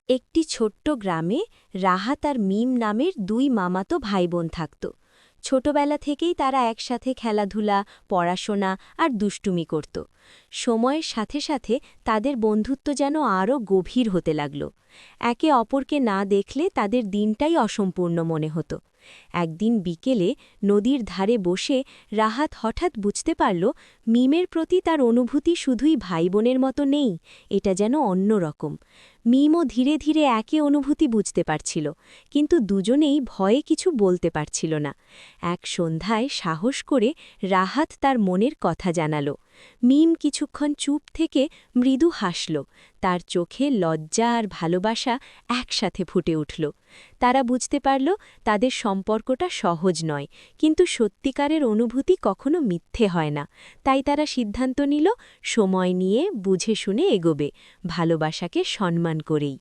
একটি ছোট্ট গ্রামে রাহাত আর মিম নামের দুই মামাতো ভাইবোন থাকত। ছোটবেলা থেকেই তারা একসাথে খেলাধুলা, পড়াশোনা আর দুষ্টুমি করত। সময়ের সাথে সাথে তাদের বন্ধুত্ব যেন আরও গভীর হতে লাগল। একে অপরকে না দেখলে তাদের দিনটাই অসম্পূর্ণ মনে হতো। একদিন বিকেলে নদীর ধারে বসে রাহাত হঠাৎ বুঝতে পারল মিমের প্রতি তার অনুভূতি শুধুই ভাইবোনের মতো নেই, এটা যেন অন্যরকম। মিমও ধীরে ধীরে একই অনুভূতি বুঝতে পারছিল, কিন্তু দুজনেই ভয়ে কিছু বলতে পারছিল না। এক সন্ধ্যায় সাহস করে রাহাত তার মনের কথা জানাল। মিম কিছুক্ষণ চুপ থেকে মৃদু হাসল। তার চোখে লজ্জা আর ভালোবাসা একসাথে ফুটে উঠল। তারা বুঝতে পারল তাদের সম্পর্কটা সহজ নয়, কিন্তু সত্যিকারের অনুভূতি কখনো মিথ্যে হয় না। তাই তারা সিদ্ধান্ত নিল সময় নিয়ে বুঝে শুনে এগোবে, ভালোবাসাকে সম্মান করেই।